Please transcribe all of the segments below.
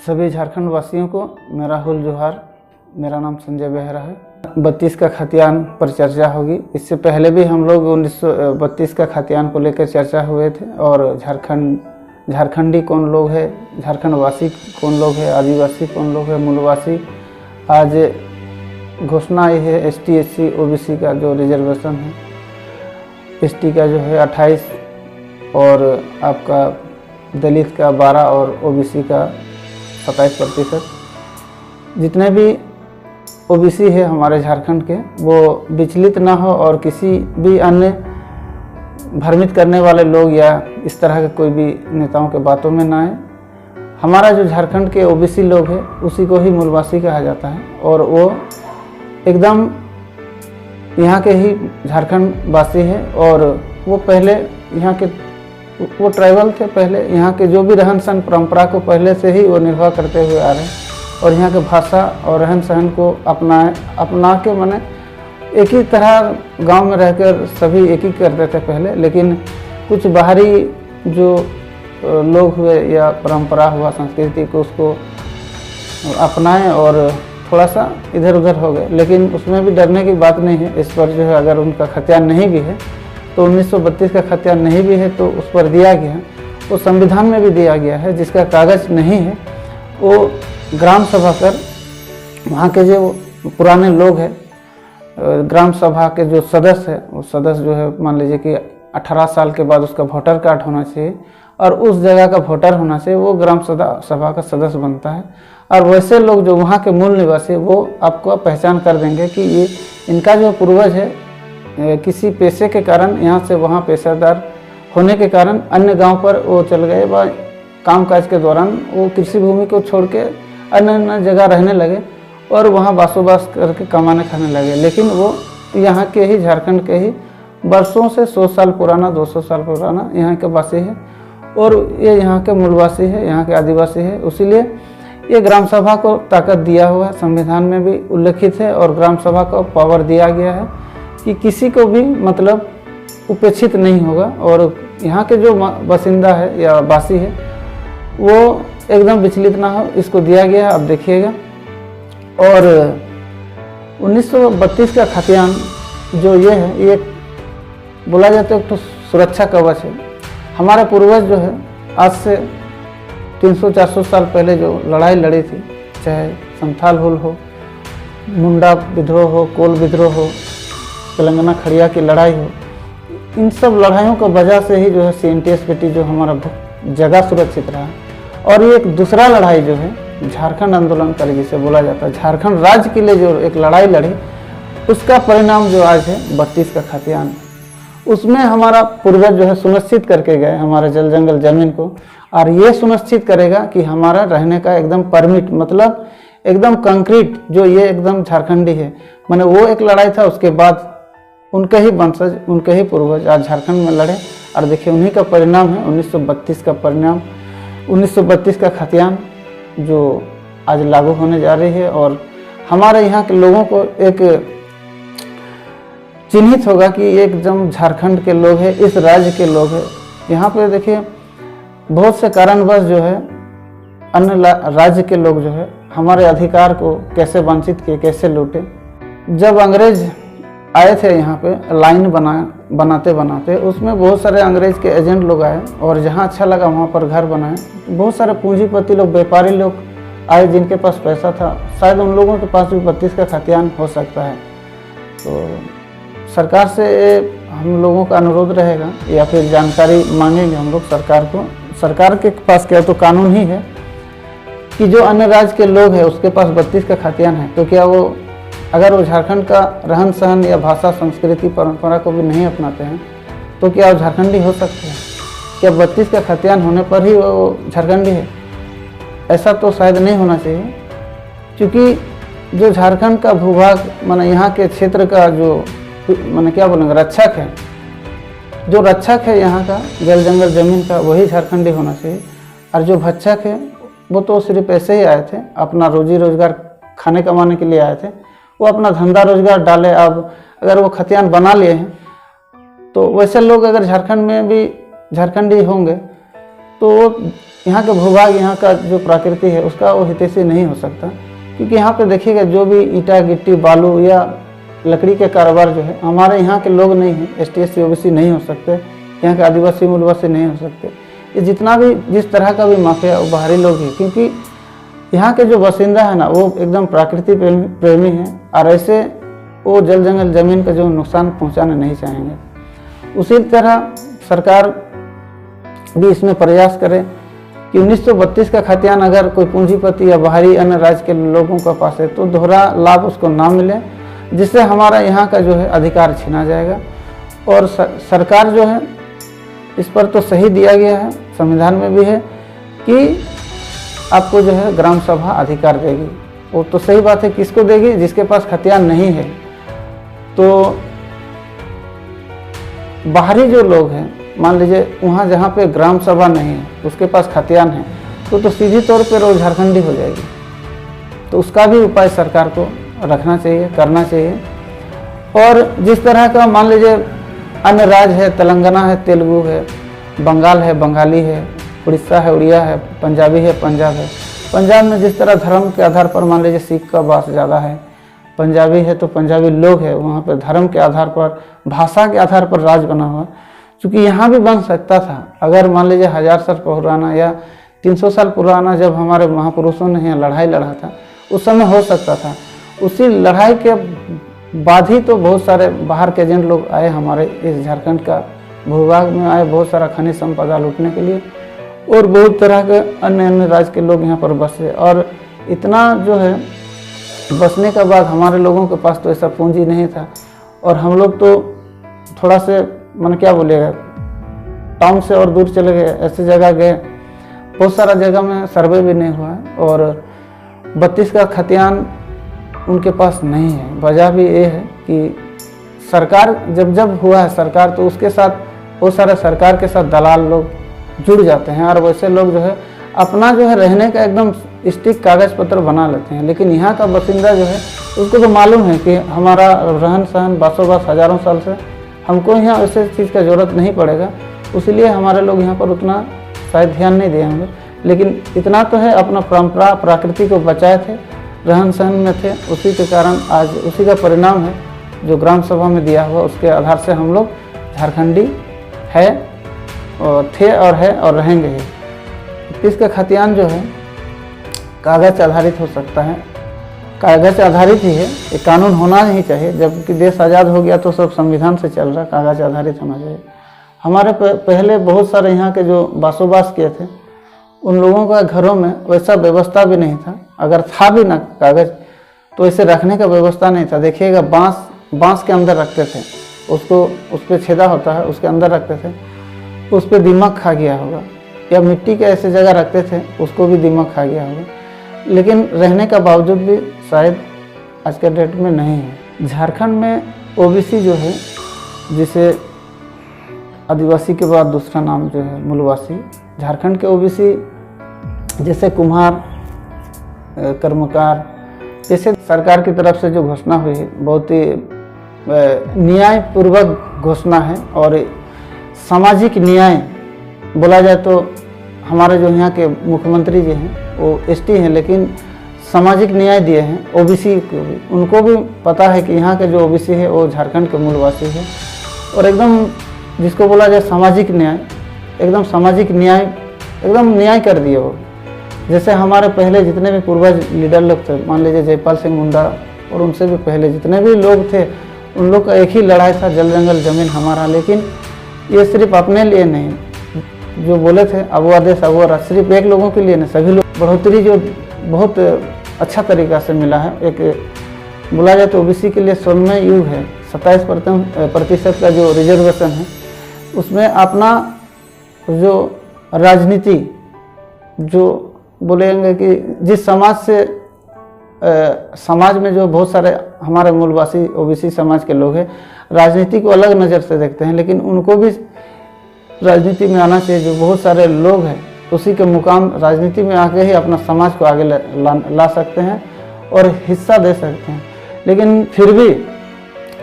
सभी झारखंड वासियों को मेरा हुल जोहार। मेरा नाम संजय बेहरा है। 32 का खतियान पर चर्चा होगी। इससे पहले भी हम लोग 1932 का खतियान को लेकर चर्चा हुए थे और झारखंडी कौन लोग है, झारखंड वासी कौन लोग है, आदिवासी कौन लोग है, मूलवासी। आज घोषणा आई है ST SC OBC का जो रिजर्वेशन है, ST का जो है 28 और आपका दलित का 12 और OBC का 27%। जितने भी OBC है हमारे झारखंड के, वो विचलित ना हो और किसी भी अन्य भ्रमित करने वाले लोग या इस तरह के कोई भी नेताओं के बातों में ना आए। हमारा जो झारखंड के OBC लोग हैं उसी को ही मूलवासी कहा जाता है और वो एकदम यहाँ के ही झारखंड वासी है और वो पहले यहाँ के वो ट्राइबल थे। पहले यहाँ के जो भी रहन सहन परंपरा को पहले से ही वो निर्वाह करते हुए आ रहे हैं और यहाँ के भाषा और रहन सहन को अपना के माने एक ही तरह गांव में रहकर सभी एक ही करते थे पहले। लेकिन कुछ बाहरी जो लोग हुए या परंपरा हुआ, संस्कृति को उसको अपनाएं और थोड़ा सा इधर उधर हो गए। लेकिन उसमें भी डरने की बात नहीं है। इस पर जो है अगर उनका खतियान नहीं भी है तो 1932 का खतियान नहीं भी है तो उस पर दिया गया, वो संविधान में भी दिया गया है। जिसका कागज़ नहीं है वो ग्राम सभा कर वहाँ के जो पुराने लोग हैं, ग्राम सभा के जो सदस्य है, वो सदस्य जो है मान लीजिए कि 18 साल के बाद उसका वोटर कार्ड होना चाहिए और उस जगह का वोटर होना चाहिए, वो ग्राम सभा का सदस्य बनता है। और वैसे लोग जो वहाँ के मूल निवासी, वो आपको पहचान कर देंगे कि ये इनका जो पूर्वज है किसी पेशे के कारण यहाँ से वहाँ पेशादार होने के कारण अन्य गांव पर वो चल गए व कामकाज के दौरान वो कृषि भूमि को छोड़ के अन्य जगह रहने लगे और वहाँ बासोबास करके कमाने खाने लगे। लेकिन वो यहाँ के ही, झारखंड के ही वर्षों से 100 साल पुराना, 200 साल पुराना यहाँ के वासी है और ये यहाँ के मूलवासी है, यहाँ के आदिवासी है। इसीलिए ये ग्राम सभा को ताकत दिया हुआ है, संविधान में भी उल्लेखित है और ग्राम सभा को पावर दिया गया है कि किसी को भी मतलब उपेक्षित नहीं होगा और यहाँ के जो बासिंदा है या वासी है वो एकदम विचलित ना हो, इसको दिया गया है। अब देखिएगा। और 1932 का खतियान जो ये है, ये बोला जाता है तो सुरक्षा कवच है। हमारे पूर्वज जो है आज से 300-400 साल पहले जो लड़ाई लड़ी थी, चाहे संथाल हुल हो, मुंडा विद्रोह हो, कोल विद्रोह हो, तेलंगाना खड़िया की लड़ाई हो, इन सब लड़ाइयों का वजह से ही जो है CNTSPT जो हमारा जगह सुरक्षित रहा। और ये एक दूसरा लड़ाई जो है झारखंड आंदोलन कर जिसे बोला जाता है, झारखंड राज्य के लिए जो एक लड़ाई लड़ी, उसका परिणाम जो आज है 32 का खतियान। उसमें हमारा पूर्वज जो है सुनिश्चित करके गए हमारे जल जंगल जमीन को, और ये सुनिश्चित करेगा कि हमारा रहने का एकदम परमिट, मतलब एकदम कंक्रीट जो ये एकदम झारखंडी है। माने वो एक लड़ाई था, उसके बाद उनके ही वंशज, उनके ही पूर्वज आज झारखंड में लड़े और देखिए उन्हीं का परिणाम है 1932 का परिणाम, 1932 का खतियान जो आज लागू होने जा रही है। और हमारे यहाँ के लोगों को एक चिन्हित होगा कि ये एकदम झारखंड के लोग हैं, इस राज्य के लोग हैं। यहाँ पे देखिए बहुत से कारणवश जो है अन्य राज्य के लोग जो है हमारे अधिकार को कैसे वंचित किए, कैसे लूटे। जब अंग्रेज आए थे यहाँ पे लाइन बनाते बनाते, उसमें बहुत सारे अंग्रेज के एजेंट लोग आए और जहाँ अच्छा लगा वहाँ पर घर बनाए। बहुत सारे पूंजीपति लोग, व्यापारी लोग आए जिनके पास पैसा था, शायद उन लोगों के पास भी 32 का खतियान हो सकता है। तो सरकार से हम लोगों का अनुरोध रहेगा या फिर जानकारी मांगेंगे हम लोग सरकार को। सरकार के पास क्या तो कानून ही है कि जो अन्य राज्य के लोग हैं उसके पास 32 का खतियान है, तो क्या वो अगर वो झारखंड का रहन सहन या भाषा, संस्कृति, परंपरा को भी नहीं अपनाते हैं तो क्या वो झारखंडी हो सकते हैं? क्या 32 का खतियान होने पर ही वो झारखंडी है? ऐसा तो शायद नहीं होना चाहिए, क्योंकि जो झारखंड का भूभाग माने यहाँ के क्षेत्र का जो माने क्या बोलेंगे रक्षक है, जो रक्षक है यहाँ का जल जंगल जमीन का, वही झारखंडी होना चाहिए। और जो भक्षक है वो तो सिर्फ ऐसे ही आए थे, अपना रोजी रोजगार खाने कमाने के लिए आए थे, वो अपना धंधा रोजगार डाले। अब अगर वो खतियान बना लिए हैं तो वैसे लोग अगर झारखंड में भी झारखंडी होंगे तो यहाँ के भूभाग, यहाँ का जो प्रकृति है उसका वो हितैषी नहीं हो सकता। क्योंकि यहाँ पे देखिएगा जो भी ईंटा गिट्टी बालू या लकड़ी के कारोबार जो है हमारे यहाँ के लोग नहीं हैं, ST SC OBC नहीं हो सकते, यहाँ के आदिवासी मूलवासी नहीं हो सकते। ये जितना भी जिस तरह का भी माफिया वो बाहरी लोग हैं, क्योंकि यहाँ के जो बासिंदा है ना वो एकदम प्रकृति प्रेमी हैं और ऐसे वो जल जंगल जमीन का जो नुकसान पहुँचाना नहीं चाहेंगे। उसी तरह सरकार भी इसमें प्रयास करे कि 1932 का खतियान अगर कोई पूंजीपति या बाहरी अन्य राज्य के लोगों के पास है तो दोहरा लाभ उसको ना मिले, जिससे हमारा यहाँ का जो है अधिकार छीना जाएगा। और सरकार जो है इस पर तो सही दिया गया है, संविधान में भी है कि आपको जो है ग्राम सभा अधिकार देगी। वो तो सही बात है, किसको देगी? जिसके पास खतियान नहीं है। तो बाहरी जो लोग हैं, मान लीजिए वहाँ जहाँ पे ग्राम सभा नहीं है उसके पास खतियान है तो सीधी तौर पर वो झारखंडी हो जाएगी। तो उसका भी उपाय सरकार को रखना चाहिए, करना चाहिए। और जिस तरह का मान लीजिए अन्य राज्य है, तेलंगाना है, तेलुगु है, बंगाल है, बंगाली है, उड़ीसा है, उड़िया है, पंजाबी है, पंजाब है। पंजाब में जिस तरह धर्म के आधार पर मान लीजिए सिख का वास ज़्यादा है, पंजाबी है तो पंजाबी लोग है, वहाँ पर धर्म के आधार पर, भाषा के आधार पर राज बना हुआ। क्योंकि यहाँ भी बन सकता था अगर मान लीजिए 1000 साल पुराना या 300 साल पुराना जब हमारे महापुरुषों ने यहाँ लड़ाई लड़ा था उस समय हो सकता था। उसी लड़ाई के बाद ही तो बहुत सारे बाहर के एजेंट लोग आए हमारे इस झारखंड का भूभाग में आए, बहुत सारा खनिज संपदा लूटने के लिए, और बहुत तरह के अन्य अन्य राज्य के लोग यहाँ पर बसे। और इतना जो है बसने के बाद हमारे लोगों के पास तो ऐसा पूंजी नहीं था, और हम लोग तो थोड़ा से मन क्या बोलेगा टाउन से और दूर चले गए, ऐसी जगह गए, बहुत सारा जगह में सर्वे भी नहीं हुआ है। और 32 का खतियान उनके पास नहीं है। वजह भी ये है कि सरकार जब हुआ है सरकार, तो उसके साथ बहुत सारे सरकार के साथ दलाल लोग जुड़ जाते हैं, और वैसे लोग जो है अपना जो है रहने का एकदम स्टिक कागज पत्र बना लेते हैं। लेकिन यहाँ का बासिंदा जो है उसको तो मालूम है कि हमारा रहन सहन बासोबास हजारों साल से, हमको यहाँ ऐसे चीज़ का ज़रूरत नहीं पड़ेगा, इसलिए हमारे लोग यहाँ पर उतना शायद ध्यान नहीं दिए होंगे। लेकिन इतना तो है, अपना परंपरा प्रकृति को बचाए थे, रहन सहन में थे, उसी के कारण आज उसी का परिणाम है जो ग्राम सभा में दिया हुआ, उसके आधार से हम लोग झारखंडी है और थे और है और रहेंगे ही। 32 का खतियान जो है कागज आधारित हो सकता है, कागज आधारित ही है, ये कानून होना ही चाहिए। जबकि देश आज़ाद हो गया तो सब संविधान से चल रहा, कागज आधारित होना चाहिए। हमारे पहले बहुत सारे यहाँ के जो बासोबास किए थे उन लोगों का घरों में वैसा व्यवस्था भी नहीं था, अगर था भी ना कागज तो ऐसे रखने का व्यवस्था नहीं था। देखिएगा बांस के अंदर रखते थे उसको, उस पर छेदा होता है उसके अंदर रखते थे, उस पर दीमक खा गया होगा, या मिट्टी के ऐसे जगह रखते थे उसको भी दीमक खा गया होगा। लेकिन रहने का बावजूद भी शायद आज के डेट में नहीं है। झारखंड में OBC जो है, जिसे आदिवासी के बाद दूसरा नाम जो है मूलवासी, झारखंड के OBC जैसे कुम्हार, कर्मकार, जैसे सरकार की तरफ से जो घोषणा हुई है बहुत ही न्यायपूर्वक घोषणा है। और सामाजिक न्याय बोला जाए तो हमारे जो यहाँ के मुख्यमंत्री जी हैं वो ST हैं, लेकिन सामाजिक न्याय दिए हैं OBC को भी। उनको भी पता है कि यहाँ के जो OBC है वो झारखंड के मूलवासी है, और एकदम जिसको बोला जाए सामाजिक न्याय, एकदम सामाजिक न्याय एकदम न्याय कर दिए वो। जैसे हमारे पहले जितने भी पूर्वज लीडर लोग थे, मान लीजिए जयपाल सिंह मुंडा और उनसे भी पहले जितने भी लोग थे, उन लोग का एक ही लड़ाई था, जल जंगल जमीन हमारा। लेकिन ये सिर्फ अपने लिए नहीं, जो बोले थे अबुआ देश अबुआ राज, सिर्फ एक लोगों के लिए नहीं, सभी लोग। बढ़ोतरी जो बहुत अच्छा तरीका से मिला है, एक बोला जाए तो OBC के लिए 16वें युग है, 27% का जो रिजर्वेशन है उसमें अपना जो राजनीति, जो बोलेंगे कि जिस समाज से समाज में जो बहुत सारे हमारे मूलवासी OBC समाज के लोग हैं राजनीति को अलग नज़र से देखते हैं, लेकिन उनको भी राजनीति में आना चाहिए। जो बहुत सारे लोग हैं उसी के मुकाम राजनीति में आके ही अपना समाज को आगे ला सकते हैं और हिस्सा दे सकते हैं। लेकिन फिर भी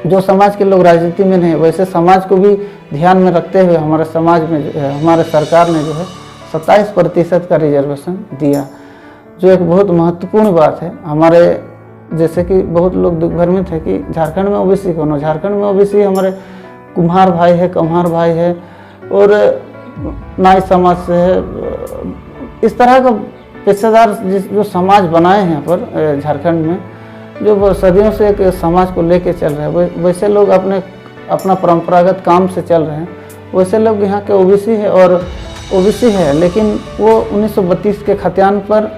जो समाज के लोग राजनीति में नहीं, वैसे समाज को भी ध्यान में रखते हुए हमारे समाज में हमारे सरकार ने जो है 27% का रिजर्वेशन दिया, जो एक बहुत महत्वपूर्ण बात है। हमारे जैसे कि बहुत लोग दुख भ्रमित है कि झारखंड में ओबीसी कौन हो। झारखंड में ओबीसी हमारे कुम्हार भाई है, कम्हार भाई है और नाई समाज से है। इस तरह का पेशेदार जो समाज बनाए हैं यहाँ पर झारखंड में, जो वो सदियों से एक समाज को लेके चल रहे हैं, वैसे लोग अपना परंपरागत काम से चल रहे हैं, वैसे लोग यहाँ के ओबीसी है। और ओबीसी है लेकिन वो 1932 के खतियान पर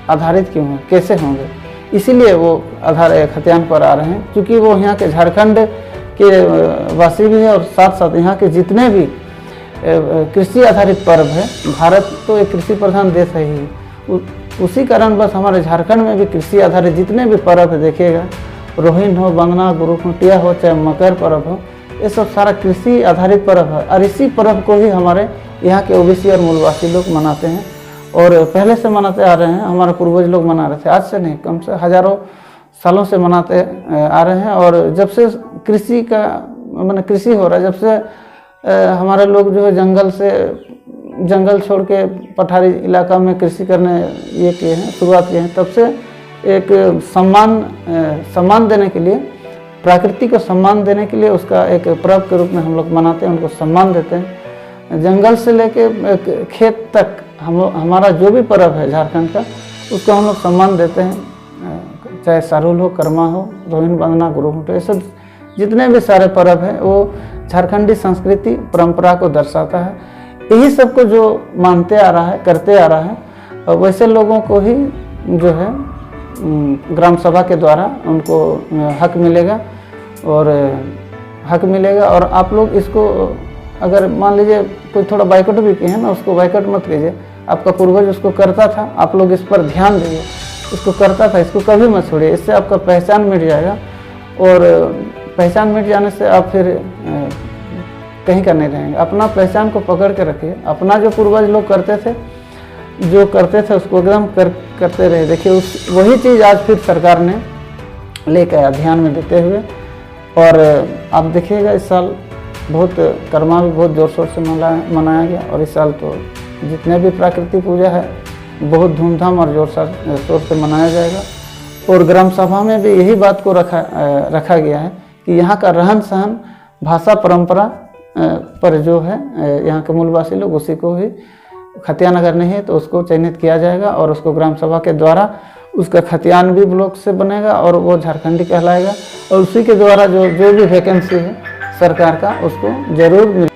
आधारित क्यों हैं, कैसे होंगे, इसीलिए वो खतियान पर आ रहे हैं, क्योंकि वो यहाँ के झारखंड के वासी भी है और साथ साथ यहाँ के जितने भी कृषि आधारित पर्व है। भारत तो एक कृषि प्रधान देश है ही, उसी कारण बस हमारे झारखंड में भी कृषि आधारित जितने भी पर्व है, देखिएगा रोहिन हो, बंदना, गुरु खुंटिया हो, चाहे मकर पर्व हो, ये सब सारा कृषि आधारित पर्व है। और इसी पर्व को ही हमारे यहाँ के ओबीसी और मूलवासी लोग मनाते हैं और पहले से मनाते आ रहे हैं। हमारे पूर्वज लोग मना रहे थे, आज से नहीं, कम से हजारों सालों से मनाते आ रहे हैं। और जब से कृषि का माने कृषि हो रहा है, जब से हमारे लोग जो है जंगल छोड़ के पठारी इलाका में कृषि करने ये किए हैं, शुरुआत किए हैं, तब से एक सम्मान देने के लिए, प्रकृति को सम्मान देने के लिए उसका एक पर्व के रूप में हम लोग मनाते हैं, उनको सम्मान देते हैं। जंगल से लेके खेत तक हमारा जो भी पर्व है झारखंड का, उसको हम लोग सम्मान देते हैं, चाहे सारुल हो, कर्मा हो, रोहिन, बंदना, गुरु खुंटिया, ये सब जितने भी सारे पर्व हैं वो झारखंडी संस्कृति परंपरा को दर्शाता है। यही सबको जो मानते आ रहा है, करते आ रहा है, और वैसे लोगों को ही जो है ग्राम सभा के द्वारा उनको हक मिलेगा और आप लोग इसको अगर मान लीजिए कोई थोड़ा बाइकआउट भी किए हैं ना, उसको बाइकआउट मत कीजिए। आपका पूर्वज उसको करता था, आप लोग इस पर ध्यान दीजिए, इसको करता था, इसको कभी मत छोड़िए, इससे आपका पहचान मिट जाएगा। और पहचान मिट जाने से आप फिर कहीं का नहीं रहेंगे। अपना पहचान को पकड़ के रखिए, अपना जो पूर्वज लोग करते थे उसको एकदम करते रहे। देखिए वही चीज़ आज फिर सरकार ने लेकर आया ध्यान में देते हुए। और आप देखिएगा इस साल बहुत कर्मा भी बहुत ज़ोर शोर से मनाया गया, और इस साल तो जितने भी प्राकृतिक पूजा है बहुत धूमधाम और जोर शोर से मनाया जाएगा। और ग्राम सभा में भी यही बात को रखा गया है कि यहाँ का रहन सहन, भाषा, परंपरा पर जो है यहाँ के मूलवासी लोग, उसी को ही खतियान अगर नहीं है तो उसको चयनित किया जाएगा और उसको ग्राम सभा के द्वारा उसका खतियान भी ब्लॉक से बनेगा और वो झारखंडी कहलाएगा। और उसी के द्वारा जो भी वैकेंसी है सरकार का, उसको जरूर मिले।